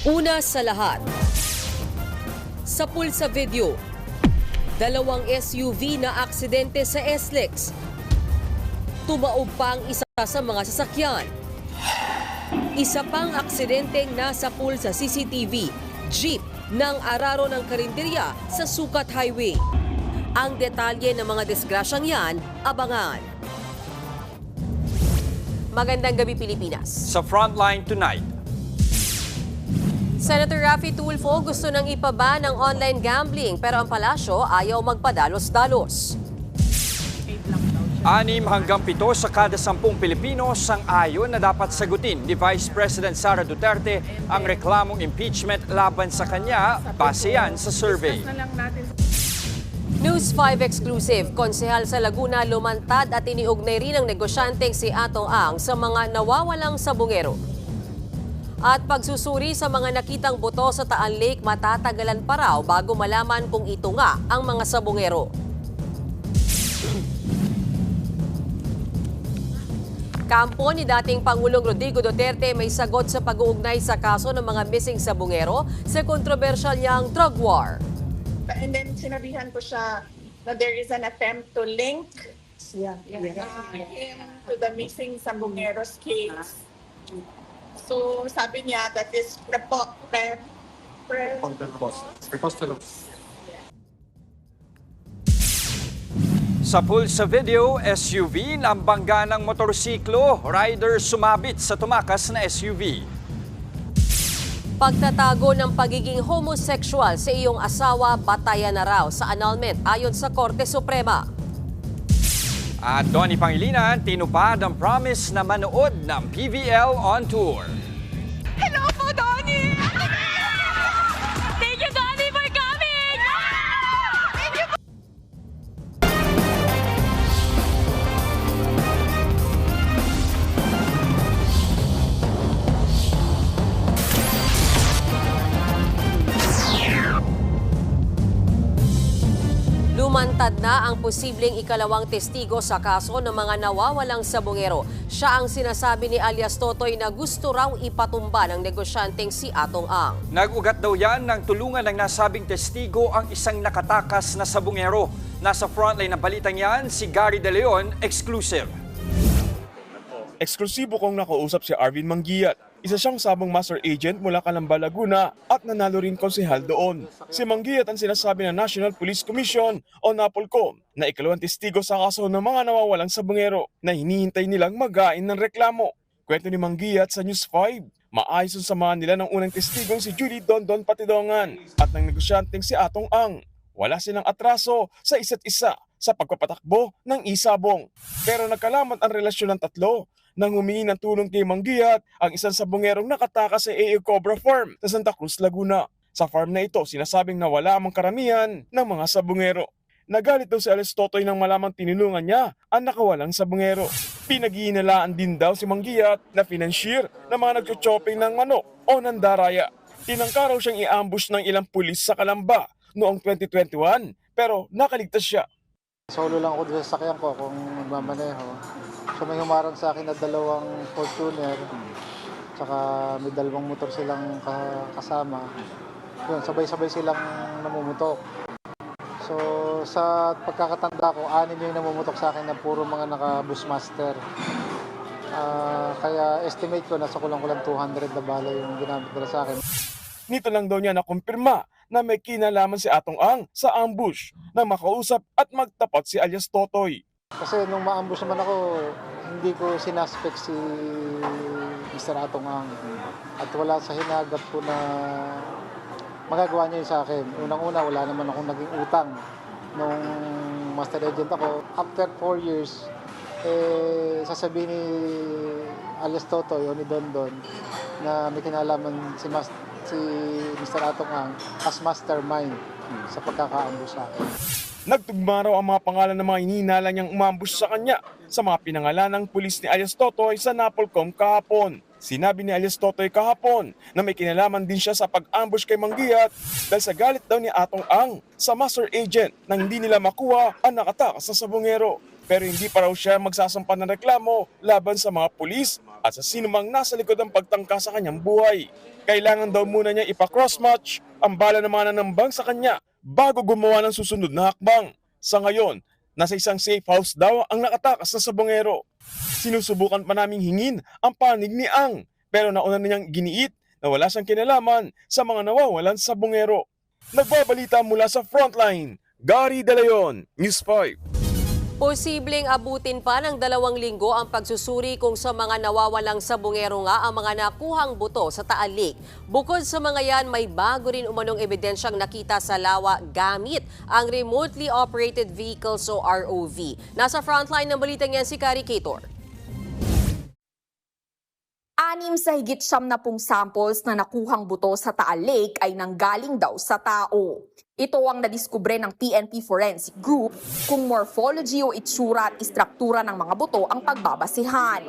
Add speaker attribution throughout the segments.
Speaker 1: Una sa lahat, sa pulsa video, dalawang SUV na aksidente sa SLEX. Tumaob pa ang isa sa mga sasakyan. Isa pang aksidenteng nasa pulsa CCTV, jeep ng araro ng karinderya sa Sukat Highway. Ang detalye ng mga disgrasyang yan, abangan. Magandang gabi, Pilipinas.
Speaker 2: Sa Frontline tonight,
Speaker 1: Senator Raffy Tulfo gusto nang ipaba ng online gambling pero ang palasyo ayaw magpadalos-dalos.
Speaker 2: 6 hanggang 7 sa kada 10 Pilipino sang-ayon na dapat sagutin ni Vice President Sara Duterte ang reklamong impeachment laban sa kanya base yan sa survey.
Speaker 1: News 5 exclusive, konsehal sa Laguna lumantad at iniugnay rin ng negosyanteng si Atong Ang sa mga nawawalang sabungero. At pagsusuri sa mga nakitang buto sa Taal Lake matatagalan pa raw bago malaman kung ito nga ang mga sabungero. Kampo ni dating Pangulong Rodrigo Duterte may sagot sa pag-uugnay sa kaso ng mga missing sabungero sa kontrobersyal niyang drug war.
Speaker 3: And then sinabihan ko siya na there is an attempt to link him to the missing sabungeros case. So sabi niya that is
Speaker 2: Sa pulsa video, SUV ng bangga ng motorsiklo, rider sumabit sa tumakas na SUV.
Speaker 1: Pagtatago ng pagiging homosexual sa iyong asawa, batayan na raw sa annulment ayon sa Korte Suprema.
Speaker 2: At Donnie Pangilinan, tinupad ang promise na manood ng PVL on tour.
Speaker 4: Hello po, Donnie! Thank you, Donnie, for coming! Thank you.
Speaker 1: Lumantad na ang posibleng ikalawang testigo sa kaso ng mga nawawalang sabungero. Siya ang sinasabi ni alias Totoy na gusto raw ipatumba ng negosyanteng si Atong Ang.
Speaker 2: Nag-ugat daw yan ng tulungan ng nasabing testigo ang isang nakatakas na sabungero. Nasa frontline ng balitang yan, si Gary De Leon, exclusive.
Speaker 5: Eksklusibo kong nakausap si Arvin Manguiat. Isa siyang sabong master agent mula Calamba, Laguna at nanalo rin konsehal doon. Si Manguiat ang sinasabi ng National Police Commission o NAPOLCOM na ikalawang testigo sa kaso ng mga nawawalang sabungero na hinihintay nilang magain ng reklamo. Kwento ni Manguiat sa News 5, maayos ang samahan nila ng unang testigong si Julie Dondon Patidongan at ng negosyanteng si Atong Ang. Wala silang atraso sa isa't isa sa pagpapatakbo ng isabong. Pero nagkalamat ang relasyon ng tatlo nang humingi ng tulong kay Manguiat ang isang sabungerong nakatakas sa AA Cobra Farm sa Santa Cruz, Laguna. Sa farm na ito, sinasabing nawala ang karamihan ng mga sabungero. Nagalit daw si alias Totoy nang malamang tinulungan niya ang nakawalang sabungero. Pinaghihinalaan din daw si Manguiat na financier ng mga nagcho-chopping ng manok o ng daraya. Tinangka raw siyang i-ambush ng ilang pulis sa Calamba noong 2021 pero nakaligtas siya.
Speaker 6: Solo lang ako sa sakyan ko kung magmamaneho. So may humarang sa akin na dalawang Fortuner, tsaka may dalawang motor silang kasama. Yun, sabay-sabay silang namumutok. So sa pagkakatanda ko, 6 yung namumutok sa akin na puro mga naka-Bushmaster. Kaya estimate ko, nasa kulang-kulang 200 na bala yung ginamit nila sa akin.
Speaker 5: Nito lang daw niya nakumpirma na may kinalaman si Atong Ang sa ambush na makausap at magtapat si alias Totoy.
Speaker 6: Kasi nung ma-ambush naman ako, hindi ko sinaspect si Mr. Atong Ang. At wala sa hinagap ko na magagawa niya yun sa akin. Unang-una, wala naman akong naging utang nung master agent ako. After 4 years, sasabihin ni alias Totoy o ni Dondon na may kinalaman si Mr. Atong Ang as mastermind sa pagkakaambush sa akin.
Speaker 5: Nagtugma raw ang mga pangalan ng mga ininala niyang umambush sa kanya sa mga pinangalan ng pulis ni alias Totoy sa NAPOLCOM kahapon. Sinabi ni alias Totoy kahapon na may kinalaman din siya sa pag-ambush kay Manguiat dahil sa galit daw ni Atong Ang sa master agent nang hindi nila makuha ang nakatakas sa sabungero. pero hindi pa raw siya magsasampa ng reklamo laban sa mga pulis at sa sinumang nasa likod ng pagtangka sa kanyang buhay. Kailangan daw muna niya ipa-cross-match ang bala ng mga nanambang sa kanya bago gumawa ng susunod na hakbang. Sa ngayon, nasa isang safe house daw ang nakatakas na sabongero. Sinusubukan pa naming hingin ang panig ni Ang, pero nauna niyang giniit na wala siyang kinalaman sa mga nawawalan sa sabongero. Nagbabalita mula sa Frontline, Gary De Leon, News 5.
Speaker 1: Posibleng abutin pa ng 2 linggo ang pagsusuri kung sa mga nawawalang sabongero nga ang mga nakuhang buto sa Taal Lake. Bukod sa mga yan, may bago rin umanong ebidensyang nakita sa lawa gamit ang remotely operated vehicles o ROV. Nasa frontline ng balitang yan si Kari Cator.
Speaker 7: 6 sa higit 70 samples na nakuhang buto sa Taal Lake ay nanggaling daw sa tao. Ito ang nadiskubre ng PNP Forensic Group kung morphology o itsura at istruktura ng mga buto ang pagbabasihan.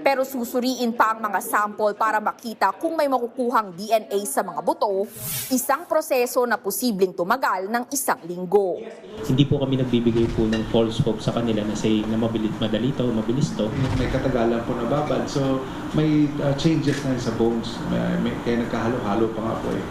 Speaker 7: Pero susuriin pa ang mga sample para makita kung may makukuhang DNA sa mga buto, isang proseso na posibleng tumagal ng 1 linggo.
Speaker 8: Hindi po kami nagbibigay po ng false hope sa kanila na saying na madali to, mabilis to.
Speaker 9: May katagalan po nababad, so may changes na sa bones, kaya nagkahalo-halo pa nga po eh.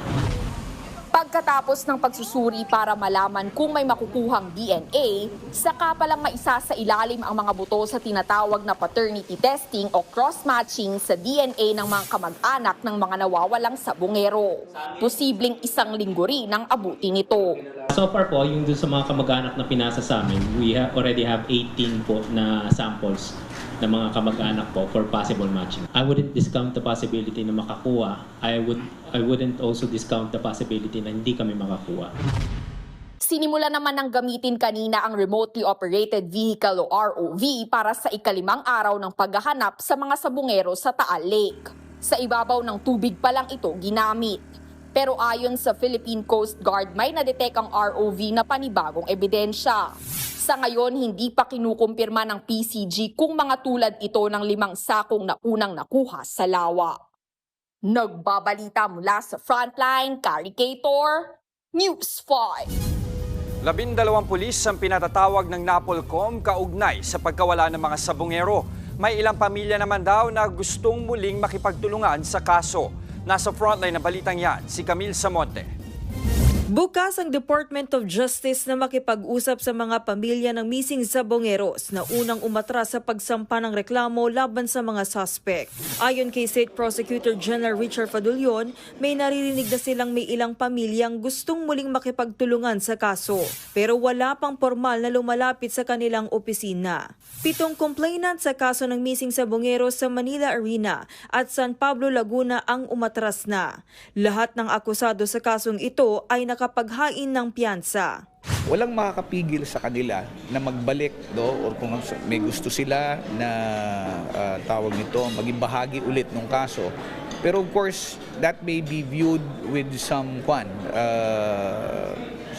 Speaker 7: Pagkatapos ng pagsusuri para malaman kung may makukuhang DNA, saka palang maisa sa ilalim ang mga buto sa tinatawag na paternity testing o cross-matching sa DNA ng mga kamag-anak ng mga nawawalang sabongero. Posibleng 1 linggo rin ang abuti nito.
Speaker 8: So far po, yung dun sa mga kamag-anak na pinasa sa amin, we already have 18 po na samples ng mga kamag-anak po for possible matching. I wouldn't discount the possibility na makakuha. I wouldn't also discount the possibility na hindi kami makakuha.
Speaker 7: Sinimula naman ng gamitin kanina ang remotely operated vehicle o ROV para sa ika-5 araw ng paghahanap sa mga sabongero sa Taal Lake. Sa ibabaw ng tubig pa lang ito ginamit. Pero ayon sa Philippine Coast Guard, may nadetect ang ROV na panibagong ebidensya. Sa ngayon, hindi pa kinukumpirma ng PCG kung mga tulad ito ng 5 sakong na unang nakuha sa lawa. Nagbabalita mula sa Frontline, Kari Cator, News 5.
Speaker 2: 12 pulis ang pinatatawag ng NAPOLCOM kaugnay sa pagkawala ng mga sabongero. May ilang pamilya naman daw na gustong muling makipagtulungan sa kaso. Nasa frontline na balitang yan, si Camille Samonte.
Speaker 10: Bukas ang Department of Justice na makipag-usap sa mga pamilya ng missing sabongeros na unang umatras sa pagsampa ng reklamo laban sa mga suspect. Ayon kay State Prosecutor General Richard Fadulion, may naririnig na silang may ilang pamilyang gustong muling makipagtulungan sa kaso, pero wala pang formal na lumalapit sa kanilang opisina. 7 complainant sa kaso ng missing sabongeros sa Manila Arena at San Pablo, Laguna ang umatras na. Lahat ng akusado sa kasong ito ay nakapaghain ng piyansa.
Speaker 11: Walang makakapigil sa kanila na magbalik or kung may gusto sila na tawag nito, maging bahagi ulit ng kaso. Pero of course, that may be viewed with some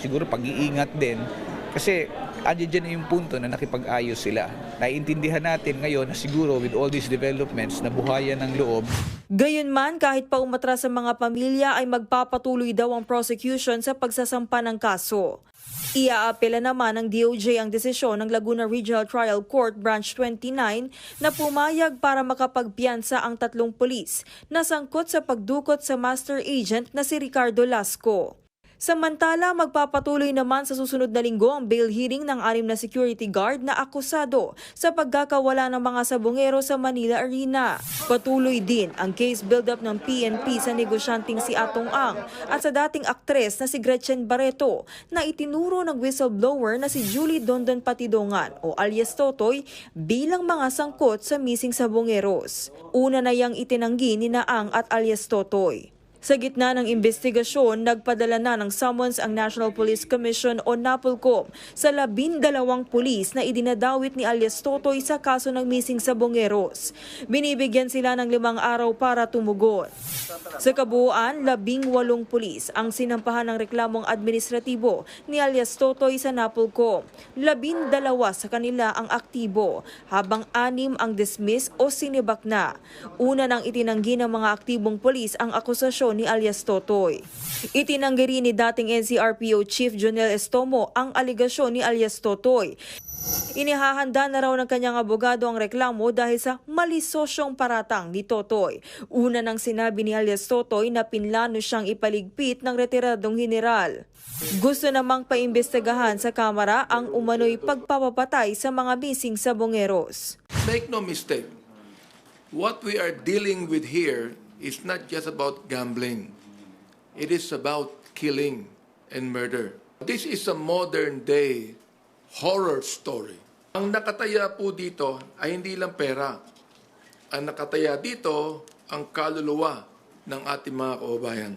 Speaker 11: siguro pag-iingat din kasi dyan yung punto na nakipag-ayos sila. Naiintindihan natin ngayon na siguro with all these developments na buhayan ng loob.
Speaker 10: Gayunman, kahit pa umatras sa mga pamilya ay magpapatuloy daw ang prosecution sa pagsasampa ng kaso. Iaapela naman ng DOJ ang desisyon ng Laguna Regional Trial Court Branch 29 na pumayag para makapagpiyansa ang 3 pulis na sangkot sa pagdukot sa master agent na si Ricardo Lasco. Samantala, magpapatuloy naman sa susunod na linggo ang bail hearing ng 6 na security guard na akusado sa pagkakawala ng mga sabongero sa Manila Arena. Patuloy din ang case build-up ng PNP sa negosyanteng si Atong Ang at sa dating aktres na si Gretchen Barreto na itinuro ng whistleblower na si Julie Dondon Patidongan o alias Totoy bilang mga sangkot sa missing sabongeros. Una na yang itinanggi ni Ang at alias Totoy. Sa gitna ng investigasyon, nagpadala na ng summons ang National Police Commission o NAPOLCOM sa 12 pulis na idinadawit ni alias Totoy sa kaso ng missing sabongeros. Binibigyan sila ng 5 araw para tumugon. Sa kabuuan, 18 pulis ang sinampahan ng reklamong administratibo ni alias Totoy sa NAPOLCOM. 12 sa kanila ang aktibo, habang 6 ang dismiss o sinibak na. Una nang itinanggi ng mga aktibong pulis ang akusasyon ni alias Totoy. Itinanggi rin ni dating NCRPO Chief Jonel Estomo ang aligasyon ni alias Totoy. Inihahanda na raw ng kanyang abogado ang reklamo dahil sa malisosyong paratang ni Totoy. Una nang sinabi ni alias Totoy na pinlano siyang ipaligpit ng retiradong general. Gusto namang paimbestigahan sa Kamara ang umano'y pagpapapatay sa mga missing sabongeros.
Speaker 12: Make no mistake, what we are dealing with here is not just about gambling. It is about killing and murder. This is a modern day horror story. Ang nakataya po dito ay hindi lang pera. Ang nakataya dito ang kaluluwa ng ating mga kababayan.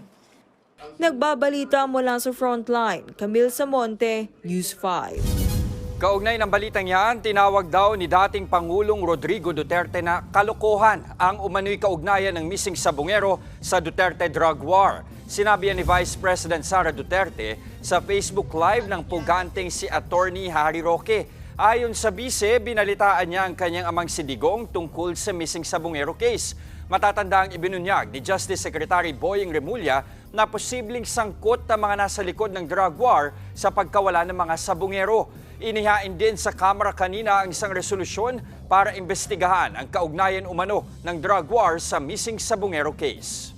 Speaker 10: Nagbabalita mula sa Frontline, Camille Samonte, News 5.
Speaker 2: Kaugnay ng balitang yan, tinawag daw ni dating Pangulong Rodrigo Duterte na kalokohan ang umano'y kaugnayan ng missing sabongero sa Duterte drug war. Sinabi yan ni Vice President Sara Duterte sa Facebook Live ng puganteng si Attorney Harry Roque. Ayon sa bise, binalitaan niya ang kanyang amang si Digong tungkol sa missing sabongero case. Matatanda ang ibinunyag ni Justice Secretary Boying Remulla na posibleng sangkot ang mga nasa likod ng drug war sa pagkawala ng mga sabongero. Inihain din sa Kamara kanina ang isang resolusyon para imbestigahan ang kaugnayan umano ng drug war sa missing sabongero case.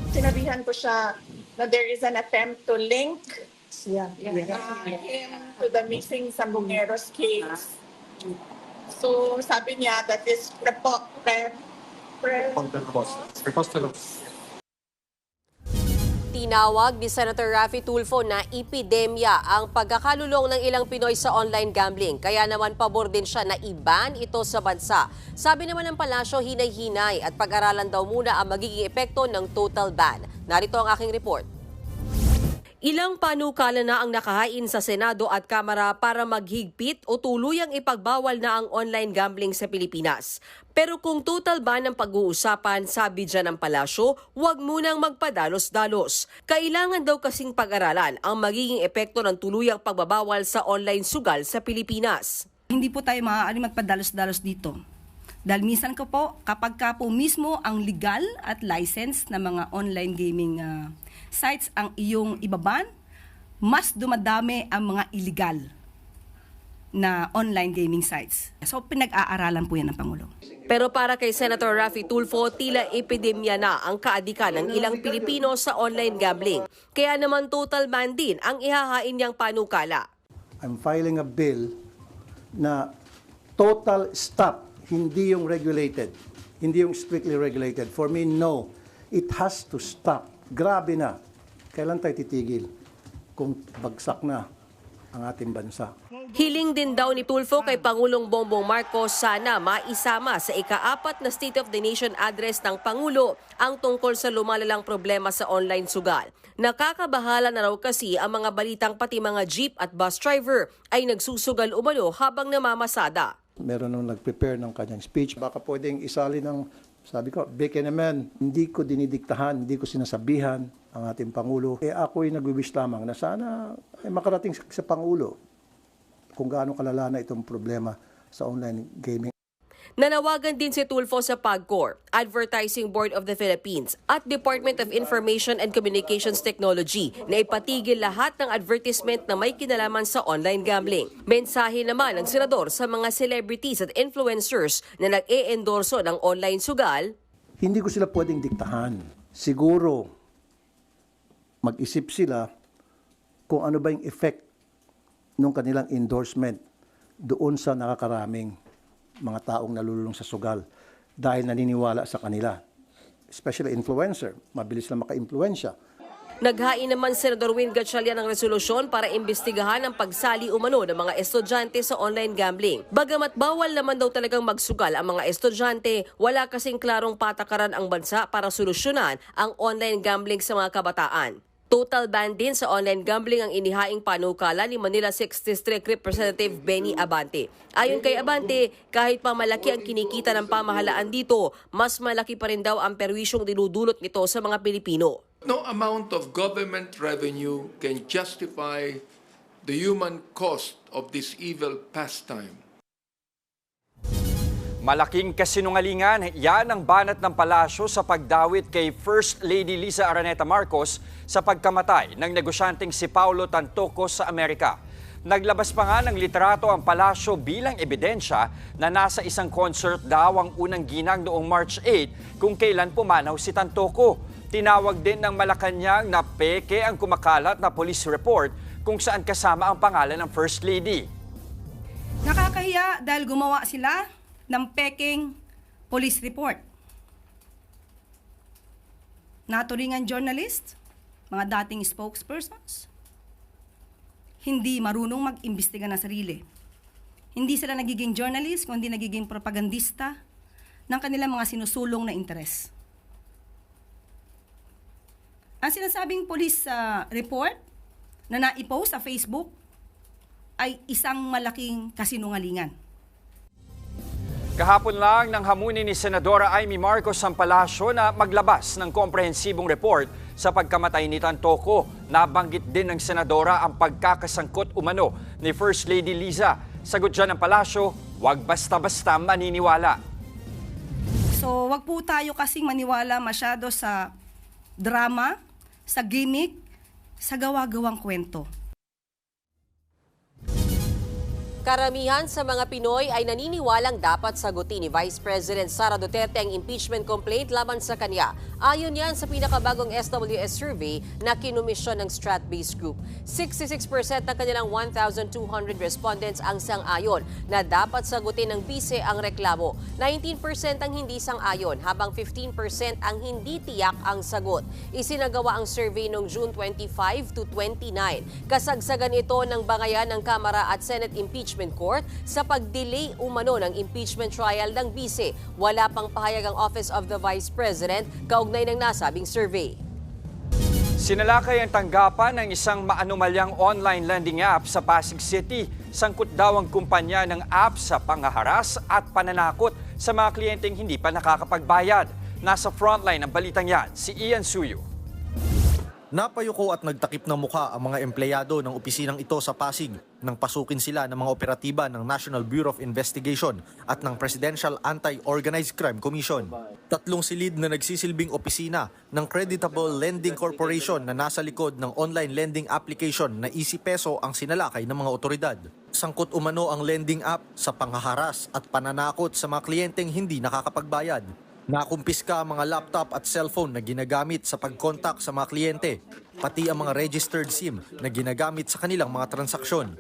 Speaker 3: Sinabihan ko siya na there is an attempt to link him to the missing Sambugueros case. So sabi niya that is
Speaker 1: Tinawag ni Senator Raffy Tulfo na epidemya ang pagkakalulong ng ilang Pinoy sa online gambling. Kaya naman pabor din siya na i-ban ito sa bansa. Sabi naman ng palasyo, hinay-hinay at pag-aralan daw muna ang magiging epekto ng total ban. Narito ang aking report. Ilang panukala na ang nakahain sa Senado at Kamara para maghigpit o tuluyang ipagbawal na ang online gambling sa Pilipinas. Pero kung total ban ang pag-uusapan, sabi dyan ng palasyo, huwag munang magpadalos-dalos. Kailangan daw kasing pag-aralan ang magiging epekto ng tuluyang pagbabawal sa online sugal sa Pilipinas.
Speaker 13: Hindi po tayo maaari magpadalos-dalos dito. Dahil minsan ko po, kapag ka po mismo ang legal at license na mga online gaming sites ang iyong ibaban, mas dumadami ang mga illegal na online gaming sites. So pinag-aaralan po yan ng Pangulo.
Speaker 1: Pero para kay Senator Raffy Tulfo, tila epidemya na ang kaadikan ng ilang Pilipino sa online gambling. Kaya naman total ban din ang ihahain niyang panukala.
Speaker 14: I'm filing a bill na total stop, hindi yung regulated, hindi yung strictly regulated. For me, no. It has to stop. Grabe na. Kailan tayo titigil kung bagsak na ang ating bansa?
Speaker 1: Hiling din daw ni Tulfo kay Pangulong Bongbong Marcos sana maisama sa ika-4 na State of the Nation address ng Pangulo ang tungkol sa lumalalang problema sa online sugal. Nakakabahala na raw kasi ang mga balitang pati mga jeep at bus driver ay nagsusugal umano habang namamasada.
Speaker 14: Meron nung nag-prepare ng kanyang speech. Baka pwedeng isali ng, sabi ko, beke naman, hindi ko dinidiktahan, hindi ko sinasabihan ang ating Pangulo. Ako'y nag-wish lamang na sana ay makarating sa Pangulo kung gaano kalala na itong problema sa online gaming.
Speaker 1: Nanawagan din si Tulfo sa PAGCOR, Advertising Board of the Philippines at Department of Information and Communications Technology na ipatigil lahat ng advertisement na may kinalaman sa online gambling. Mensahe naman ng senador sa mga celebrities at influencers na nag-e-endorso ng online sugal.
Speaker 14: Hindi ko sila pwedeng diktahan. Siguro mag-isip sila kung ano ba yung effect ng kanilang endorsement doon sa nakakaraming mga taong nalululong sa sugal dahil naniniwala sa kanila. Especially influencer, mabilis lang maka-impluensya.
Speaker 1: Naghain naman Senador Win Gatchalian ng resolusyon para imbestigahan ang pagsali umano ng mga estudyante sa online gambling. Bagamat bawal naman daw talagang magsugal ang mga estudyante, wala kasing klarong patakaran ang bansa para solusyonan ang online gambling sa mga kabataan. Total ban din sa online gambling ang inihaing panukala ni Manila 6th District Representative Benny Abante. Ayon kay Abante, kahit pa malaki ang kinikita ng pamahalaan dito, mas malaki pa rin daw ang perwisyong dinudulot nito sa mga Pilipino.
Speaker 12: No amount of government revenue can justify the human cost of this evil pastime.
Speaker 2: Malaking kasinungalingan, yan ang banat ng palasyo sa pagdawit kay First Lady Liza Araneta Marcos sa pagkamatay ng negosyanteng si Paulo Tantoco sa Amerika. Naglabas pa nga ng litrato ang palasyo bilang ebidensya na nasa isang concert daw ang unang ginang noong March 8 kung kailan pumanaw si Tantoco. Tinawag din ng Malacanang na peke ang kumakalat na police report kung saan kasama ang pangalan ng First Lady.
Speaker 13: Nakakahiya dahil gumawa sila ng peking police report. Naturingan journalist, mga dating spokespersons, hindi marunong mag-imbestiga ng sarili. Hindi sila nagiging journalist, kundi nagiging propagandista ng kanilang mga sinusulong na interes. Ang sinasabing police report na naipost sa Facebook ay isang malaking kasinungalingan.
Speaker 2: Kahapon lang nang hamunin ni Senadora Amy Marcos ang palasyo na maglabas ng komprehensibong report sa pagkamatay ni Tantoco. Nabanggit din ng Senadora ang pagkakasangkot umano ni First Lady Liza. Sagot dyan ng palasyo, huwag basta-basta maniniwala.
Speaker 13: So wag po tayo kasing maniwala masyado sa drama, sa gimmick, sa gawa-gawang kwento.
Speaker 1: Karamihan sa mga Pinoy ay naniniwalang dapat sagutin ni Vice President Sara Duterte ang impeachment complaint laban sa kanya. Ayon yan sa pinakabagong SWS survey na kinumisyon ng Stratbase Group. 66% ng kanilang 1,200 respondents ang sang-ayon na dapat sagutin ng bise ang reklamo. 19% ang hindi sang-ayon, habang 15% ang hindi tiyak ang sagot. Isinagawa ang survey noong June 25 to 29. Kasagsagan ito ng bangayan ng Kamara at Senate Impeachment Court sa pag-delay umano ng impeachment trial ng bise. Wala pang pahayag ang Office of the Vice President kaugnay ng nasabing survey.
Speaker 2: Sinalakay ang tanggapan ng isang maanumalyang online lending app sa Pasig City. Sangkot daw ang kumpanya ng app sa panghaharas at pananakot sa mga kliyenteng hindi pa nakakapagbayad. Nasa frontline ng balitang yan, si Ian Suyo.
Speaker 15: Napayuko at nagtakip ng mukha ang mga empleyado ng opisinang ito sa Pasig nang pasukin sila ng mga operatiba ng National Bureau of Investigation at ng Presidential Anti-Organized Crime Commission. 3 silid na nagsisilbing opisina ng Creditable Lending Corporation na nasa likod ng online lending application na Easy Peso ang sinalakay ng mga otoridad. Sangkot umano ang lending app sa panghaharas at pananakot sa mga kliyenteng hindi nakakapagbayad. Nakumpiska ang mga laptop at cellphone na ginagamit sa pag-contact sa mga kliyente, pati ang mga registered SIM na ginagamit sa kanilang mga transaksyon.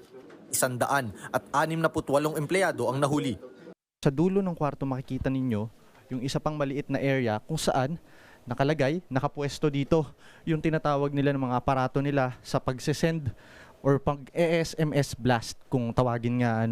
Speaker 15: 168 empleyado ang nahuli.
Speaker 16: Sa dulo ng kwarto makikita ninyo yung isa pang maliit na area kung saan nakalagay, nakapwesto dito yung tinatawag nila ng mga aparato nila sa pag-send or pag-SMS blast kung tawagin nga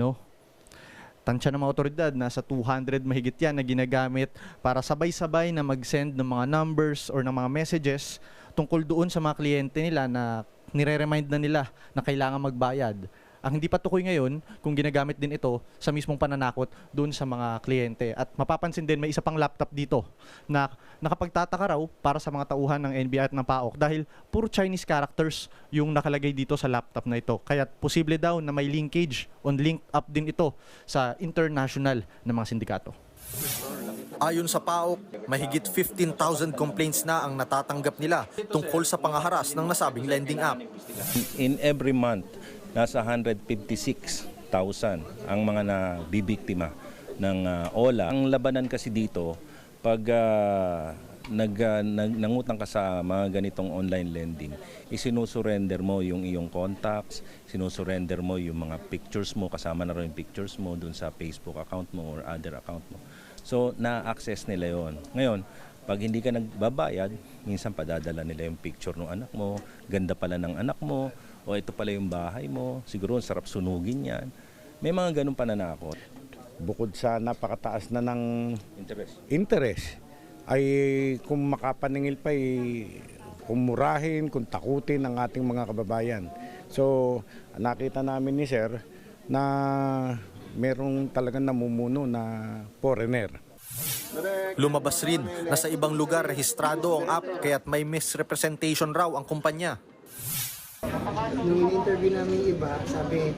Speaker 16: tansya ng mga otoridad, nasa 200 mahigit yan na ginagamit para sabay-sabay na mag-send ng mga numbers or ng mga messages tungkol doon sa mga kliyente nila na nire-remind na nila na kailangan magbayad. Ang hindi pa tukoy ngayon kung ginagamit din ito sa mismong pananakot doon sa mga kliyente. At mapapansin din may isa pang laptop dito na nakapagtataka raw para sa mga tauhan ng NBI at ng PAOK dahil puro Chinese characters yung nakalagay dito sa laptop na ito. Kaya posible daw na may linkage o link up din ito sa international na mga sindikato.
Speaker 15: Ayon sa PAOK, mahigit 15,000 complaints na ang natatanggap nila tungkol sa panghaharas ng nasabing lending app.
Speaker 17: In every month, nasa 156,000 ang mga nabibiktima ng OLA. Ang labanan kasi dito, pag nangutang ka sa mga ganitong online lending, isinusurrender mo yung iyong contacts, sinusurrender mo yung mga pictures mo, kasama na rin yung pictures mo dun sa Facebook account mo or other account mo. So, na-access nila yon. Ngayon, pag hindi ka nagbabayad, minsan padadala nila yung picture ng anak mo, ganda pala ng anak mo, o ito pala yung bahay mo, siguro sarap sunugin yan. May mga ganun pananakot.
Speaker 18: Bukod sa napakataas na ng interest ay kung makapaningil pa kung murahin, kung takutin ang ating mga kababayan. So nakita namin ni Sir na merong talagang namumuno na foreigner.
Speaker 15: Lumabas rin na sa ibang lugar rehistrado ang app kaya't may misrepresentation raw ang kumpanya.
Speaker 19: Nung in-interview namin iba, sabi,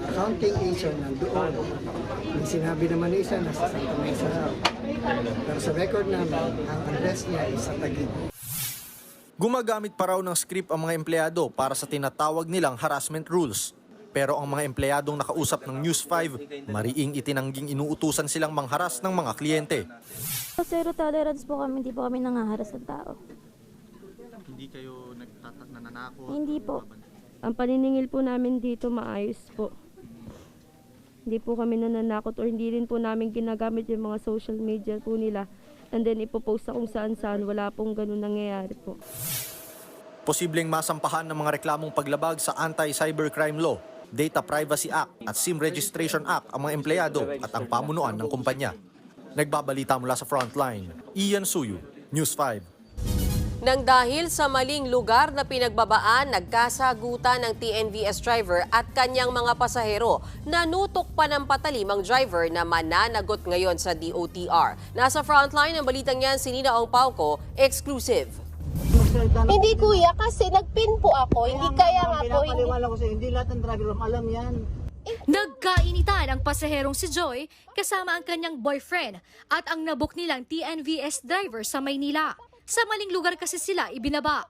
Speaker 19: accounting agent nandoon. May sinabi naman isa, nasa Santa Mesa raw. Pero sa record namin, ang address niya ay sa Taguig.
Speaker 15: Gumagamit pa raw ng script ang mga empleyado para sa tinatawag nilang harassment rules. Pero ang mga empleyadong nakausap ng News 5, mariing itinangging inuutusan silang mangharas ng mga kliyente.
Speaker 20: Zero tolerance po kami, hindi po kami nangaharas ng tao.
Speaker 16: Hindi kayo nananakot?
Speaker 20: Hindi po. Ang paniningil po namin dito maayos po. Hindi po kami nananakot or hindi rin po namin ginagamit yung mga social media po nila. And then ipopost sa kung saan-saan, wala pong ganun nangyayari po.
Speaker 15: Posibleng masampahan ng mga reklamong paglabag sa Anti-Cybercrime Law, Data Privacy Act at SIM Registration Act ang mga empleyado at ang pamunuan ng kumpanya. Nagbabalita mula sa Frontline, Ian Suyu, News 5.
Speaker 1: Nang dahil sa maling lugar na pinagbabaan, nagkasagutan ng TNVS driver at kanyang mga pasahero. Nanutok pa ng patalim ang driver na mananagot ngayon sa DOTR. Nasa Frontline ang balitang yan si Nina Ong Pauco, exclusive.
Speaker 4: Hindi kuya, kasi nagpin po ako, hindi kaya nga po.
Speaker 19: Pinapaliwala ko sa'yo, hindi lahat ng driver alam yan.
Speaker 21: Nagkainitan ang pasaherong si Joy kasama ang kanyang boyfriend at ang nabook nilang TNVS driver sa Maynila. Sa maling lugar kasi sila ibinaba.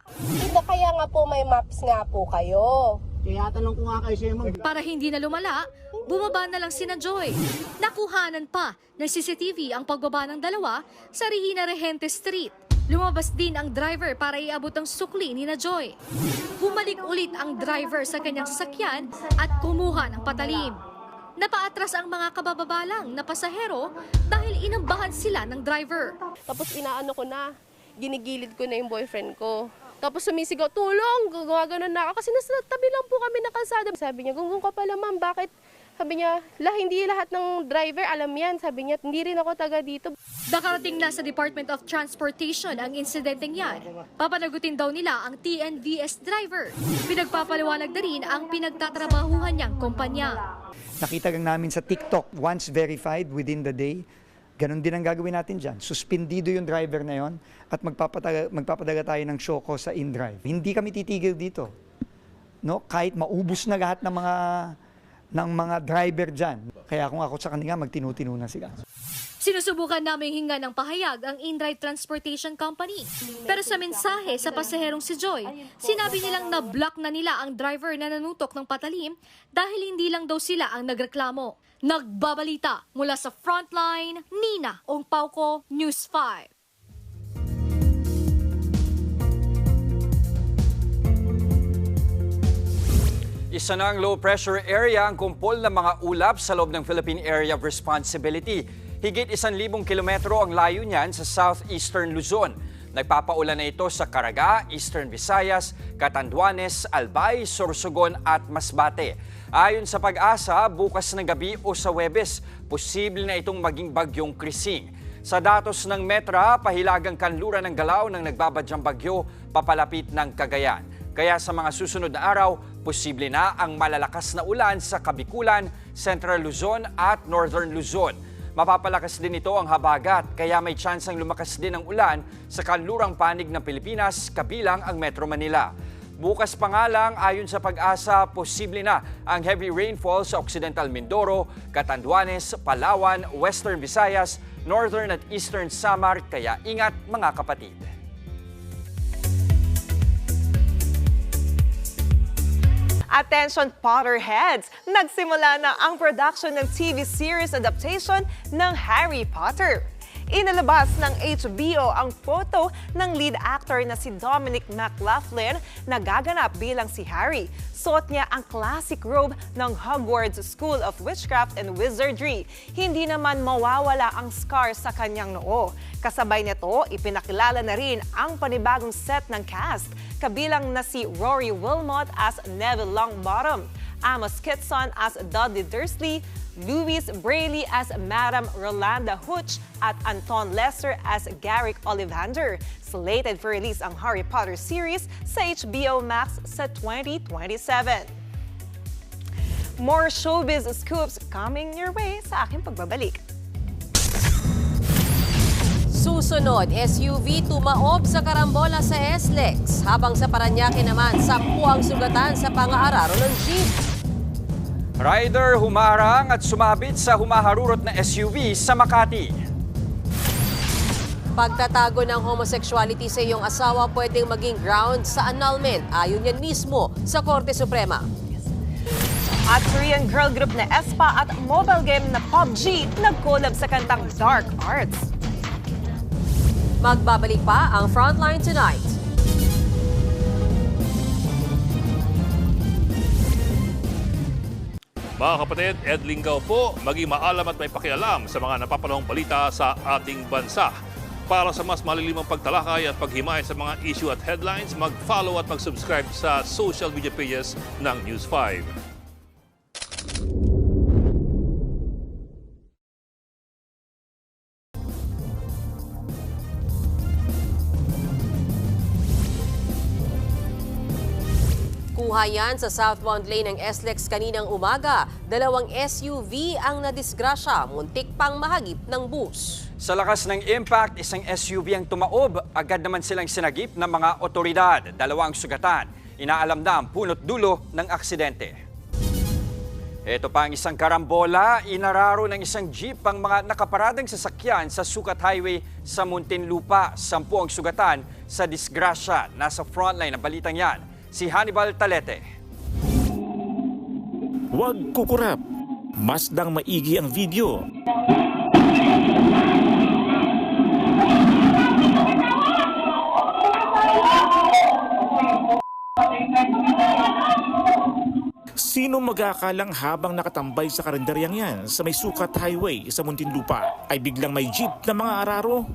Speaker 4: Kaya nga po may maps nga po kayo.
Speaker 19: Kaya tanong ko nga kayo sa'yo,
Speaker 21: Para hindi na lumala, bumaba na lang sina Joy. Nakuhanan pa ng CCTV ang pagbaba ng dalawa sa Regina Regente Street. Lumabas din ang driver para iabot ang sukli ni na Joy. Bumalik ulit ang driver sa kanyang sasakyan at kumuha ng patalim. Napaatras ang mga kabababalang na pasahero dahil inambahan sila ng driver.
Speaker 4: Tapos inaano ko na, ginigilid ko na yung boyfriend ko. Tapos sumisigaw, tulong, gumagano na ako kasi nasa tabi lang po kami na kalsada. Sabi niya, gunggong ka pala ma'am, bakit? Sabi niya, hindi lahat ng driver alam yan. Sabi niya, hindi rin ako taga dito.
Speaker 21: Nakarating na sa Department of Transportation ang insidenteng yan. Papanagutin daw nila ang TNVS driver. Pinagpapaliwanag na rin ang pinagtatrabahuhan niyang kumpanya.
Speaker 22: Nakita lang namin sa TikTok, once verified within the day, ganun din ang gagawin natin dyan. Suspendido yung driver na yon at magpapadaga tayo ng syoko sa InDrive. Hindi kami titigil dito. No? Kahit maubos na lahat ng mga driver dyan. Kaya kung ako sa kanila, magtinutino na sila.
Speaker 21: Sinusubukan namin hinga ng pahayag ang InDrive Transportation Company. Pero sa mensahe sa pasaherong si Joy, sinabi nilang na-block na nila ang driver na nanutok ng patalim dahil hindi lang daw sila ang nagreklamo. Nagbabalita mula sa Frontline, Nina Ong Pauco, News 5.
Speaker 2: Isa ng low-pressure area ang kumpol ng mga ulap sa loob ng Philippine Area of Responsibility. Higit 1,000 kilometro ang layo niyan sa southeastern Luzon. Nagpapaulan na ito sa Caraga, Eastern Visayas, Catanduanes, Albay, Sorsogon at Masbate. Ayon sa Pag-asa, bukas ng gabi o sa Huwebes, posible na itong maging bagyong Krising. Sa datos ng Metra, pahilagang kanluran ng galaw ng nagbabadyang bagyo papalapit ng Cagayan. Kaya sa mga susunod na araw, posible na ang malalakas na ulan sa Kabikulan, Central Luzon at Northern Luzon. Mapapalakas din ito ang habagat, kaya may tsansang lumakas din ang ulan sa kanlurang panig ng Pilipinas, kabilang ang Metro Manila. Bukas pa nga lang, ayon sa Pag-asa, posible na ang heavy rainfall sa Occidental Mindoro, Catanduanes, Palawan, Western Visayas, Northern at Eastern Samar, kaya ingat mga kapatid.
Speaker 23: Attention Potterheads! Nagsimula na ang production ng TV series adaptation ng Harry Potter. Inalabas ng HBO ang photo ng lead actor na si Dominic McLaughlin na gaganap bilang si Harry. Suot niya ang classic robe ng Hogwarts School of Witchcraft and Wizardry. Hindi naman mawawala ang scar sa kanyang noo. Kasabay nito, ipinakilala na rin ang panibagong set ng cast. Kabilang na si Rory Wilmot as Neville Longbottom, Amos Kitson as Dudley Dursley, Louise Brayley as Madam Rolanda Hooch at Anton Lesser as Garrick Ollivander. Slated for release ang Harry Potter series sa HBO Max sa 2027. More showbiz scoops coming your way sa aking pagbabalik.
Speaker 1: Susunod, SUV tumaob sa karambola sa SLEX. Habang sa Parañaque naman, 10 ang sugatan sa pang-aararo ng jeep.
Speaker 2: Rider humarang at sumabit sa humaharurot na SUV sa Makati.
Speaker 1: Pagtatago ng homosexuality sa iyong asawa pwedeng maging ground sa annulment. Ayon yan mismo sa Korte Suprema.
Speaker 23: At Korean girl group na aespa at mobile game na PUBG nag-collab sa kantang Dark Arts.
Speaker 1: Magbabalik pa ang Frontline tonight.
Speaker 5: Mga kapatid, Ed Lingaw po, maging maalam at may pakialam sa mga napapanahong balita sa ating bansa. Para sa mas malilimang pagtalakay at paghimay sa mga issue at headlines, mag-follow at mag-subscribe sa social media pages ng News 5.
Speaker 1: Kuha yan sa southbound lane ng SLEX kaninang umaga. 2 SUV ang nadisgrasya, muntik pang mahagip ng bus.
Speaker 2: Sa lakas ng impact, isang SUV ang tumaob. Agad naman silang sinagip ng mga otoridad. 2 ang sugatan. Inaalam na ang punot dulo ng aksidente. Ito pa ang isang karambola. Inararo ng isang jeep ang mga nakaparadang sasakyan sa Sukat Highway sa Muntinlupa. 10 ang sugatan sa disgrasya. Nasa frontline ng balitang yan, si Hannibal Talete.
Speaker 6: Huwag kukurap. Masdang maigi ang video. Sino mag-aakalang habang nakatambay sa karinderyang yan sa may Sukat Highway sa Muntinlupa ay biglang may jeep na mga araro?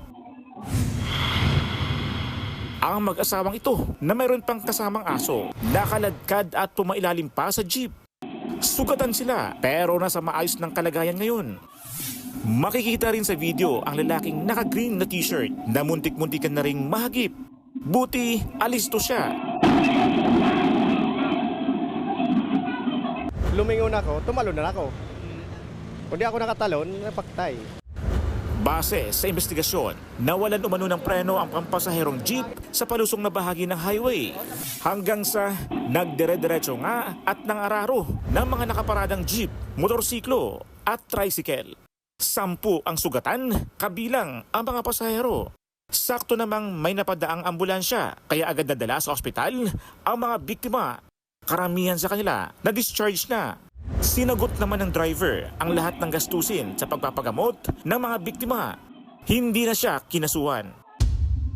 Speaker 6: Ang mag-asawang ito na mayroon pang kasamang aso, nakaladkad at tumailalim pa sa jeep. Sugatan sila pero nasa maayos ng kalagayan ngayon. Makikita rin sa video ang lalaking naka-green na t-shirt na muntik-muntikan na ring mahagip. Buti alisto siya.
Speaker 9: Lumingon ako, tumalon na ako. Kung di ako nakatalon, napaktay.
Speaker 6: Base sa investigasyon, nawalan umano ng preno ang pampasaherong jeep sa palusong na bahagi ng highway. Hanggang sa nagdire-diretso nga at nangararo ng mga nakaparadang jeep, motorsiklo at tricycle. 10 ang sugatan, kabilang ang mga pasahero. Sakto namang may napadaang ambulansya, kaya agad nadala sa ospital ang mga biktima. Karamihan sa kanila na-discharge na. Sinagot naman ng driver ang lahat ng gastusin sa pagpapagamot ng mga biktima. Hindi na siya kinasuhan.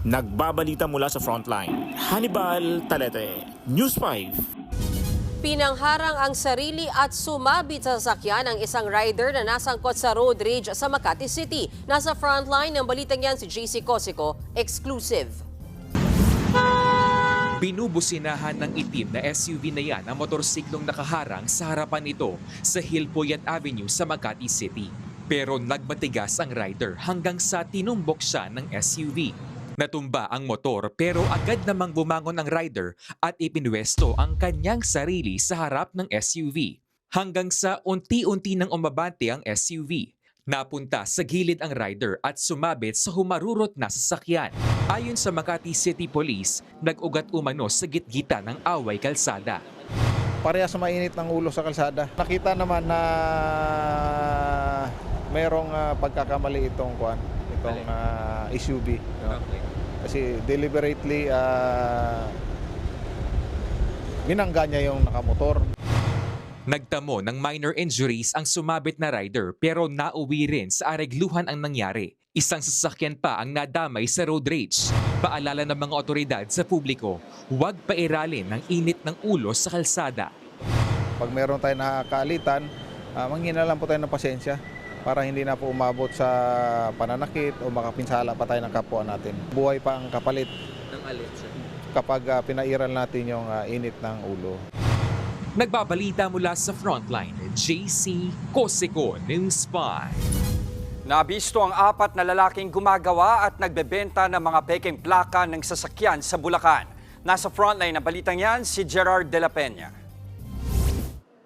Speaker 6: Nagbabalita mula sa Frontline, Hannibal Talete, News 5.
Speaker 1: Pinangharang ang sarili at sumabit sa sasakyan ng isang rider na nasangkot sa road rage sa Makati City. Nasa Frontline ng balitang yan si JC Cosico, exclusive.
Speaker 24: Binubusinahan ng itim na SUV na yan ang motorsiklong nakaharang sa harapan nito sa Hillpuyat Avenue sa Makati City. Pero nagmatigas ang rider hanggang sa tinumbok siya ng SUV. Natumba ang motor pero agad namang bumangon ang rider at ipinwesto ang kanyang sarili sa harap ng SUV. Hanggang sa unti-unti nang umabante ang SUV. Napunta sa gilid ang rider at sumabit sa humarurot na sasakyan. Ayon sa Makati City Police, nag-ugat umano sa gitgita ng away kalsada.
Speaker 25: Parehas mainit ng ulo sa kalsada. Nakita naman na mayroong pagkakamali itong SUV. No? Okay. Kasi deliberately binangga niya yung nakamotor.
Speaker 24: Nagtamo ng minor injuries ang sumabit na rider pero nauwi rin sa aregluhan ang nangyari. Isang sasakyan pa ang nadamay sa road rage. Paalala ng mga otoridad sa publiko, huwag pairalin ng init ng ulo sa kalsada.
Speaker 25: Pag meron tayo nakakaalitan, manghina lang po tayo ng pasensya para hindi na po umabot sa pananakit o makapinsala pa tayo ng kapwa natin. Buhay pa ang kapalit ng alit kapag pinairal natin yung init ng ulo.
Speaker 24: Nagbabalita mula sa Frontline, JC Cosico, News 5.
Speaker 2: Nabisto ang 4 na lalaking gumagawa at nagbebenta ng mga peking plaka ng sasakyan sa Bulacan. Nasa Frontline na balitang yan, si Gerard de la Peña.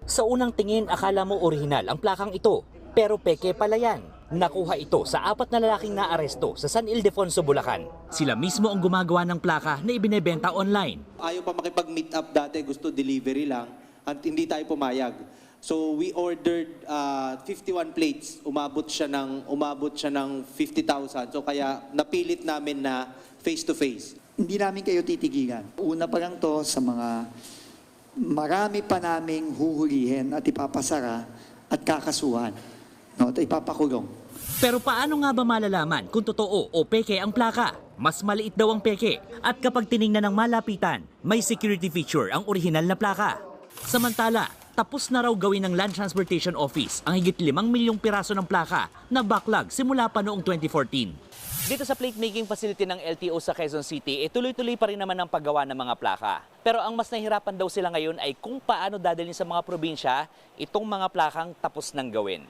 Speaker 26: Sa unang tingin, akala mo orihinal ang plakang ito, pero peke pala yan. Nakuha ito sa 4 na lalaking naaresto sa San Ildefonso, Bulacan. Sila mismo ang gumagawa ng plaka na ibinebenta online.
Speaker 27: Ayaw pa makipag-meet up dati, gusto delivery lang at hindi tayo pumayag. So we ordered 51 plates. Umabot siya ng 50,000. So kaya napilit namin na face to face.
Speaker 28: Hindi namin kayo titigilan. Una pa lang to sa mga
Speaker 3: marami pa naming huhulihin at ipapasara at kakasuhan, no, at ipapakulong.
Speaker 26: Pero paano nga ba malalaman kung totoo o peke ang plaka? Mas maliit daw ang peke at kapag tiningnan ng malapitan, may security feature ang orihinal na plaka. Samantala, tapos na raw gawin ng Land Transportation Office ang higit 5 milyong piraso ng plaka na backlog simula pa noong 2014. Dito sa plate making facility ng LTO sa Quezon City, tuloy-tuloy pa rin naman ang paggawa ng mga plaka. Pero ang mas nahihirapan daw sila ngayon ay kung paano dadalhin sa mga probinsya itong mga plakang tapos nang gawin.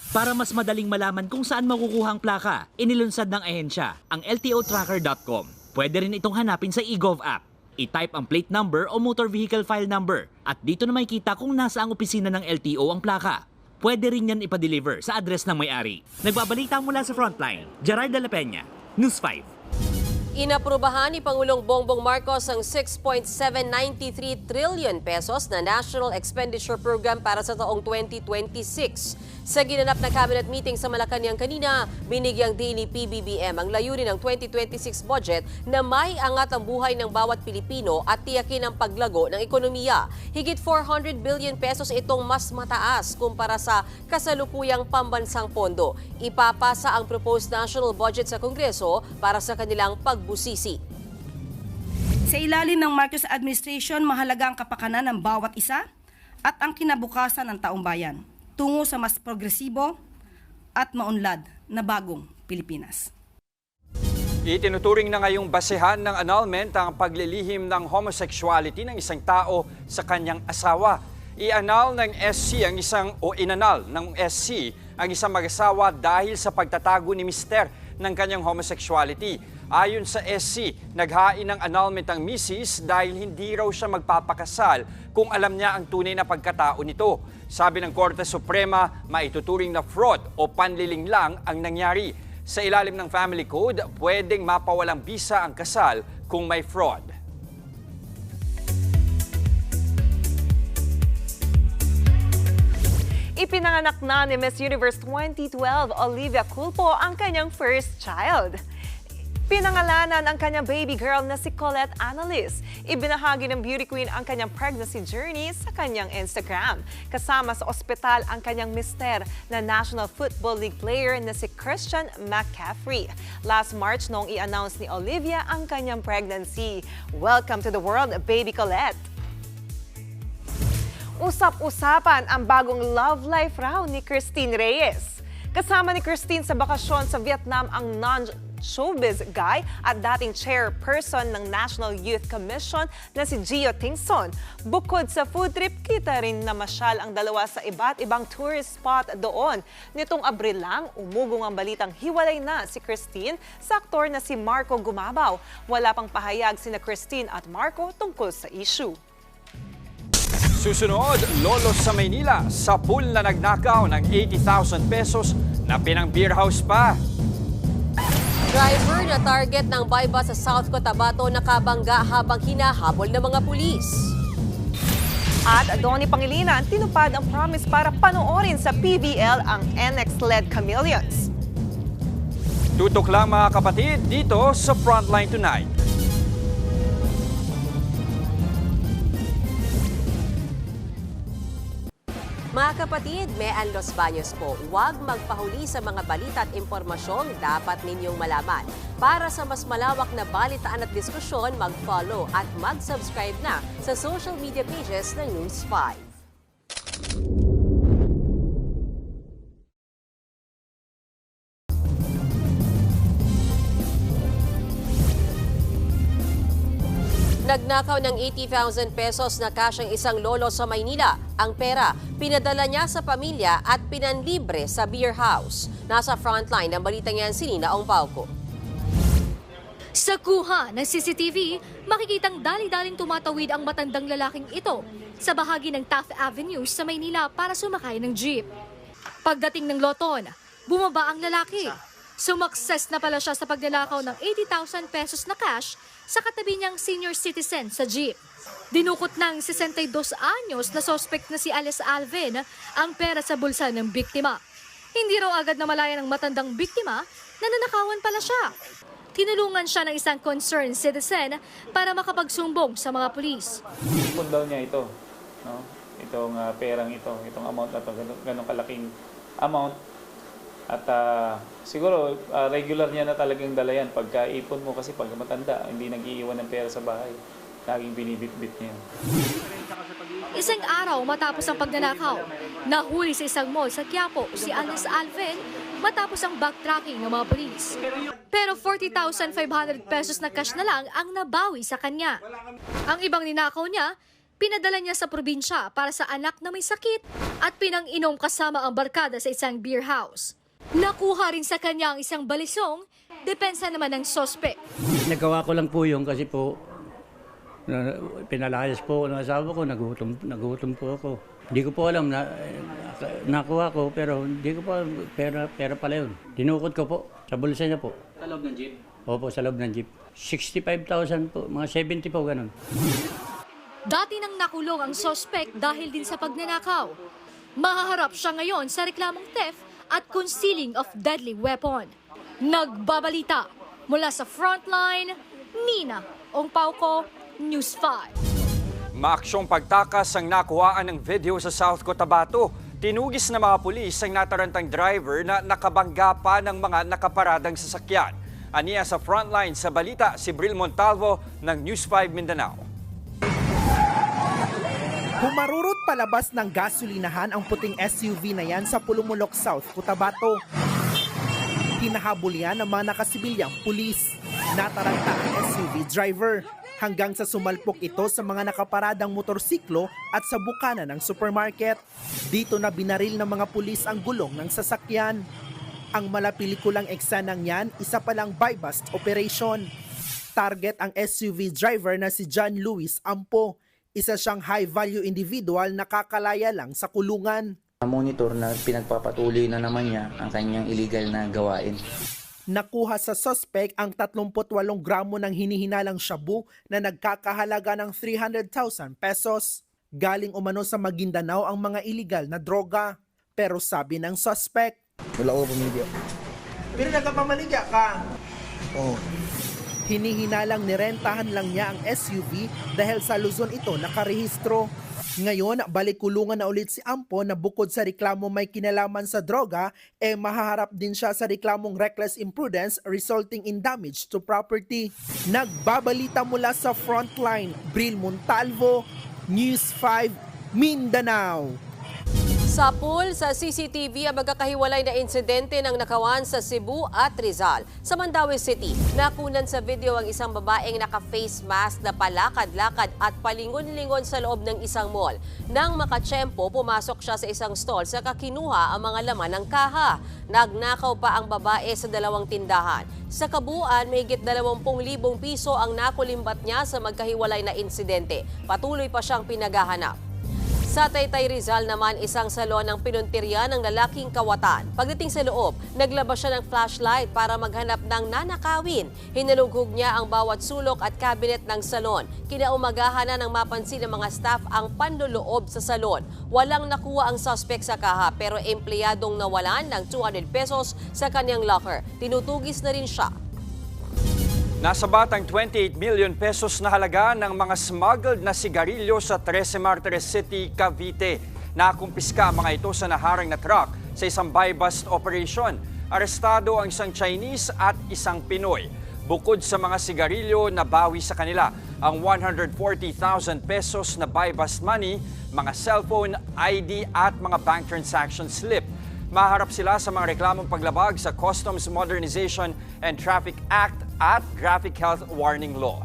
Speaker 26: Para mas madaling malaman kung saan makukuha ang plaka, inilunsad ng ahensya ang LTOtracker.com. Pwede rin itong hanapin sa eGov app. I-type ang plate number o motor vehicle file number at dito na makikita kung nasa ang opisina ng LTO ang plaka. Pwede rin yan ipa-deliver sa address ng may-ari. Nagbabalita mula sa Frontline, Gerard de la Peña, News 5.
Speaker 1: Inaprubahan ni Pangulong Bongbong Marcos ang 6.793 trillion pesos na National Expenditure Program para sa taong 2026. Sa ginanap na cabinet meeting sa Malacanang kanina, binigyang din ni PBBM ang layunin ng 2026 budget na may angat ang buhay ng bawat Pilipino at tiyakin ang paglago ng ekonomiya. Higit 400 billion pesos itong mas mataas kumpara sa kasalukuyang pambansang pondo. Ipapasa ang proposed national budget sa Kongreso para sa kanilang pagbusisi.
Speaker 13: Sa ilalim ng Marcos administration, mahalaga ang kapakanan ng bawat isa at ang kinabukasan ng taong bayan tungo sa mas progresibo at maunlad na bagong Pilipinas.
Speaker 2: Itinuturing na ngayong basehan ng annulment ang paglilihim ng homosexuality ng isang tao sa kanyang asawa. I-annul ng SC inanal ng SC ang isang mag-asawa dahil sa pagtatago ni Mister ng kanyang homosexuality. Ayon sa SC, naghain ng annulment ang misis dahil hindi raw siya magpapakasal kung alam niya ang tunay na pagkatao nito. Sabi ng Korte Suprema, maituturing na fraud o panliling lang ang nangyari. Sa ilalim ng Family Code, pwedeng mapawalang bisa ang kasal kung may fraud.
Speaker 23: Ipinanganak na ni Miss Universe 2012 Olivia Culpo ang kanyang first child. Pinangalanan ang kanyang baby girl na si Colette Annalise. Ibinahagi ng beauty queen ang kanyang pregnancy journey sa kanyang Instagram. Kasama sa ospital ang kanyang mister na National Football League player na si Christian McCaffrey. Last March noong i-announce ni Olivia ang kanyang pregnancy. Welcome to the world, baby Colette! Usap-usapan ang bagong love life raw ni Christine Reyes. Kasama ni Christine sa bakasyon sa Vietnam ang non-showbiz guy at dating chairperson ng National Youth Commission na si Gio Tingson. Bukod sa food trip, kita rin namasyal ang dalawa sa iba't ibang tourist spot doon. Nitong Abril lang, umugong ang balitang hiwalay na si Christine sa aktor na si Marco Gumabaw. Wala pang pahayag sina Christine at Marco tungkol sa issue.
Speaker 2: Susunod, lolo sa Maynila, sa pool na nagnakaw ng 80,000 pesos na pinang beer house pa.
Speaker 1: Driver na target ng bypass sa South Cotabato nakabangga habang hinahabol ng mga pulis.
Speaker 23: At Donnie Pangilinan, tinupad ang promise para panoorin sa PBL ang NX-led Chameleons.
Speaker 2: Tutok lang mga kapatid dito sa Frontline Tonight.
Speaker 1: Mga kapatid, Mean Los Baños po, huwag magpahuli sa mga balita at impormasyong dapat ninyong malaman. Para sa mas malawak na balitaan at diskusyon, mag-follow at mag-subscribe na sa social media pages ng News 5. Nagnakaw ng 80,000 pesos na cash ang isang lolo sa Maynila. Ang pera, pinadala niya sa pamilya at pinanlibre sa beer house. Nasa frontline ng balitang yan si Nina Ongpauco.
Speaker 21: Sa kuha ng CCTV, makikitang dali-daling tumatawid ang matandang lalaking ito sa bahagi ng Taft Avenue sa Maynila para sumakay ng jeep. Pagdating ng loton, bumaba ang lalaki. Sumakses na pala siya sa pagnanakaw ng 80,000 pesos na cash sa katabi niyang senior citizen sa jeep. Dinukot ng 62 anyos na suspect na si Alice Alvin ang pera sa bulsa ng biktima. Hindi raw agad namalayan ng matandang biktima na nanakawan pala siya. kinulungan siya ng isang concerned citizen para makapagsumbong sa mga pulis.
Speaker 7: Ipon daw niya ito, no? Itong perang ito, itong amount na ito, ganong kalaking amount. At siguro regular niya na talagang dala yan. Pagka ipon mo kasi pag matanda, hindi nag-iiwan ng pera sa bahay. Laging binibit-bit niya.
Speaker 21: Isang araw matapos ang pagnanakaw, nahuli sa isang mall sa Quiapo si Alice Alvin matapos ang backtracking ng mga pulis. Pero 40,500 pesos na cash na lang ang nabawi sa kanya. Ang ibang ninakaw niya, pinadala niya sa probinsya para sa anak na may sakit at pinang-inom kasama ang barkada sa isang beer house. Nakuha rin sa kanya ang isang balisong, depensa naman ng sospek.
Speaker 8: Nagawa ko lang po yun kasi po pinalayas po ng asawa ko, nagutom po ako. Hindi ko po alam na nakuha ko pero hindi ko po pera pala yun. Dinukot ko po sa bulsa niya po.
Speaker 26: Sa loob ng jeep?
Speaker 8: Opo, sa loob ng jeep. 65,000 po, mga 70 po ganun.
Speaker 21: Dati nang nakulong ang sospek dahil din sa pagnanakaw. Mahaharap siya ngayon sa reklamong theft at concealing of deadly weapon. Nagbabalita mula sa Frontline, Nina Ongpauco, News 5.
Speaker 2: Maaksyong pagtakas ang nakuhaan ng video sa South Cotabato. Tinugis ng mga pulis ang natarantang driver na nakabangga pa ng mga nakaparadang sasakyan. Aniya sa Frontline sa balita si Bril Montalvo ng News 5 Mindanao.
Speaker 10: Humarurot palabas ng gasolinahan ang puting SUV na yan sa Pulumulok, South Cotabato. Hinahabol yan ng mga nakasibilyang pulis. Nataranta ang SUV driver hanggang sa sumalpok ito sa mga nakaparadang motorsiklo at sa bukana ng supermarket. Dito na binaril ng mga pulis ang gulong ng sasakyan. Ang malapilikulang eksanang yan, isa palang buy-bust operation. Target ang SUV driver na si John Luis Ampo. Isa siyang high-value individual na kakalaya lang sa kulungan.
Speaker 11: Monitor na pinagpapatuloy na naman niya ang kanyang illegal na gawain.
Speaker 10: Nakuha sa suspect ang 38 gramo ng hinihinalang shabu na nagkakahalaga ng 300,000 pesos. Galing umano sa Maguindanao ang mga illegal na droga. Pero sabi ng suspect,
Speaker 11: wala ko pamilya.
Speaker 10: Pero nagkapamaligya ka? Oo. Hinihinalang nirentahan lang niya ang SUV dahil sa Luzon ito nakarehistro. Ngayon, balik kulungan na ulit si Ampo na bukod sa reklamo may kinalaman sa droga, mahaharap din siya sa reklamong reckless imprudence resulting in damage to property. Nagbabalita mula sa Frontline, Bril Montalvo, News 5, Mindanao.
Speaker 1: Sa pool sa CCTV ang magkakahiwalay na insidente ng nakawan sa Cebu at Rizal. Sa Mandaue City, nakunan sa video ang isang babaeng naka-face mask na palakad-lakad at palingon-lingon sa loob ng isang mall. Nang makatsyempo, pumasok siya sa isang stall sa kakinuha ang mga laman ng kaha. Nagnakaw pa ang babae sa dalawang tindahan. Sa kabuuan, may higit 20,000 piso ang nakulimbat niya sa magkahiwalay na insidente. Patuloy pa siyang pinaghahanap. Sa Taytay Rizal naman, isang salon ang pinuntirya ng lalaking kawatan. Pagdating sa loob, naglabas siya ng flashlight para maghanap ng nanakawin. Hinalughog niya ang bawat sulok at cabinet ng salon. Kinaumagahan na nang mapansin ng mga staff ang panloloob sa salon. Walang nakuha ang suspect sa kaha pero empleyadong nawalan ng 200 pesos sa kanyang locker. Tinutugis na rin siya.
Speaker 2: Nasa batang 28 million pesos na halaga ng mga smuggled na sigarilyo sa 13 Martires City, Cavite. Nakumpiska ang mga ito sa naharang na truck sa isang buy-bust operation. Arestado ang isang Chinese at isang Pinoy. Bukod sa mga sigarilyo, nabawi sa kanila ang 140,000 pesos na buy-bust money, mga cellphone, ID at mga bank transaction slip. Maharap sila sa mga reklamong paglabag sa Customs Modernization and Traffic Act at Graphic Health Warning Law.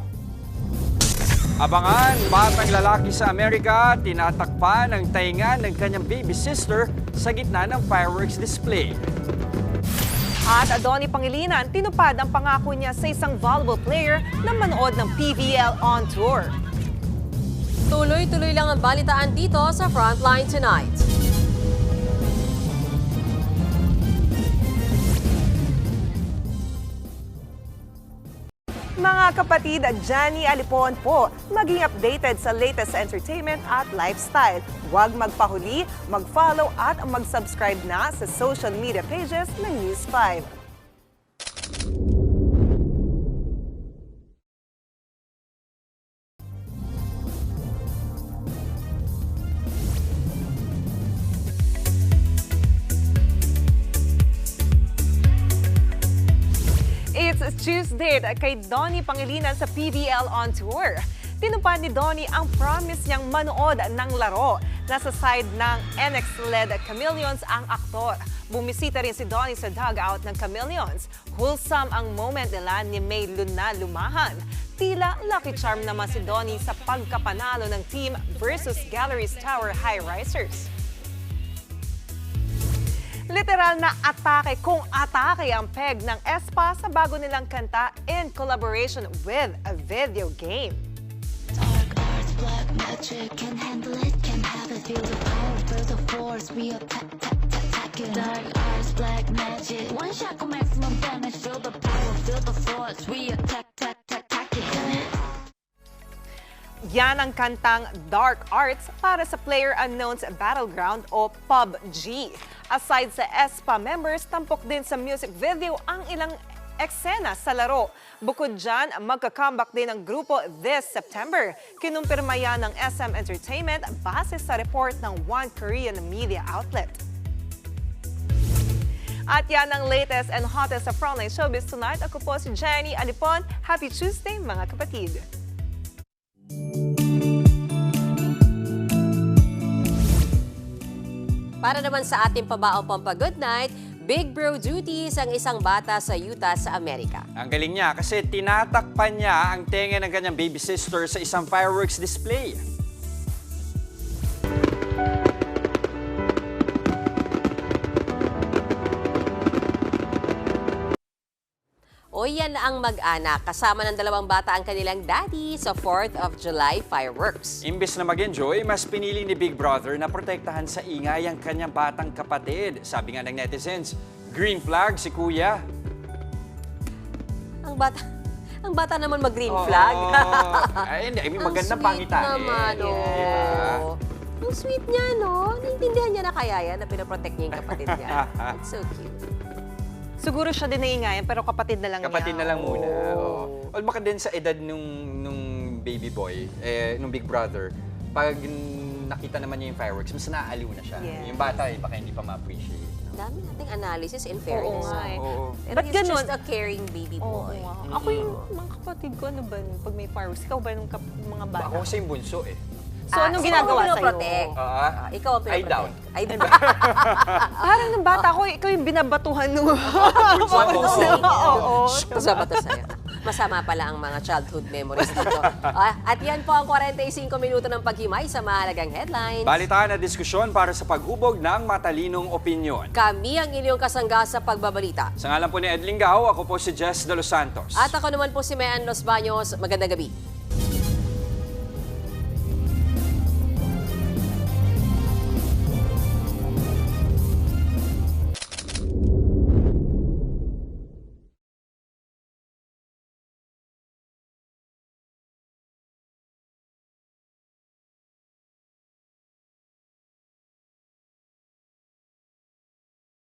Speaker 2: Abangan, batang lalaki sa Amerika tinatakpan ang tainga ng kanyang baby sister sa gitna ng fireworks display.
Speaker 23: At Adoni Pangilinan, tinupad ang pangako niya sa isang volleyball player na manood ng PVL on tour.
Speaker 1: Tuloy-tuloy lang ang balitaan dito sa Frontline Tonight.
Speaker 23: Mga kapatid, Johnny Alipon po, maging updated sa latest entertainment at lifestyle. Huwag magpahuli, mag-follow at mag-subscribe na sa social media pages ng News 5. Tuesday kay Donnie Pangilinan sa PBL on Tour. Tinupad ni Donnie ang promise niyang manood ng laro. Nasa side ng NX-led Chameleons ang aktor. Bumisita rin si Donnie sa dugout ng Chameleons. Wholesome ang moment nila ni May Luna Lumahan. Tila lucky charm naman si Donnie sa pagkapanalo ng team versus Galleries Tower High Risers. Literal na atake kung atake ang peg ng Espa sa bago nilang kanta in collaboration with a video game.
Speaker 12: Black magic, can handle it, can have it, feel the power, feel the force, we attack, it. Dark arts, black magic, one shot go maximum damage, feel the power, feel the force, we attack, it.
Speaker 23: Yan ang kantang Dark Arts para sa PlayerUnknown's Battleground o PUBG. Aside sa Espa members, tampok din sa music video ang ilang eksena sa laro. Bukod dyan, magka-comeback din ang grupo this September. Kinumpirma yan ng SM Entertainment base sa report ng One Korean media outlet. At yan ang latest and hottest sa Frontline Showbiz tonight. Ako po si Jenny Alipon. Happy Tuesday mga kapatid!
Speaker 1: Para naman sa ating pabaong pampa-good night, big bro duties ang isang bata sa Utah sa Amerika.
Speaker 2: Ang galing niya kasi tinatakpan niya ang tenga ng kanyang baby sister sa isang fireworks display.
Speaker 1: O yan ang mag-anak. Kasama ng dalawang bata ang kanilang daddy sa 4th of July fireworks.
Speaker 2: Imbes na mag-enjoy, mas pinili ni Big Brother na protektahan sa ingay ang kanyang batang kapatid. Sabi nga ng netizens, green flag si Kuya.
Speaker 1: Ang bata naman mag-green flag.
Speaker 2: Ay, hindi. Magandang pangitain.
Speaker 1: Naman,
Speaker 2: Diba?
Speaker 1: Ang sweet niya, no? Naintindihan niya na kaya yan na pinoprotect niya yung kapatid niya. It's so cute.
Speaker 23: Siguro siya din naiingayan pero kapatid na lang niya.
Speaker 2: Kapatid na lang muna. Oh. O baka din sa edad nung baby boy, nung Big Brother, pag nakita naman niya yung fireworks, mas naaaliw na siya.
Speaker 23: Yes.
Speaker 2: Yung bata, baka hindi pa ma-appreciate.
Speaker 1: Dami nating analysis in fairness.
Speaker 23: Oo.
Speaker 1: And
Speaker 23: Ba't
Speaker 1: he's
Speaker 23: ganun?
Speaker 1: just a caring baby boy.
Speaker 23: Ako yung mga kapatid ko, ano ba, pag may fireworks, ikaw ba yung mga bata?
Speaker 2: Ako kasi yung bunso eh.
Speaker 23: So, anong ginagawa sa'yo?
Speaker 1: Ikaw ang
Speaker 2: I doubt.
Speaker 23: Parang ng bata ko, ikaw yung binabatuhan nung...
Speaker 1: Oo. Sabato sa'yo. Masama pala ang mga childhood memories dito. At yan po ang 45 minuto ng paghimay sa mahalagang headlines.
Speaker 2: Balitaan na diskusyon para sa paghubog ng matalinong opinyon.
Speaker 1: Kami ang inyong kasangga sa pagbabalita.
Speaker 2: Sa ngalan po ni Ed Lingao, ako po si Jess De Los Santos.
Speaker 1: At ako naman po si Mayan Los Baños. Magandang gabi.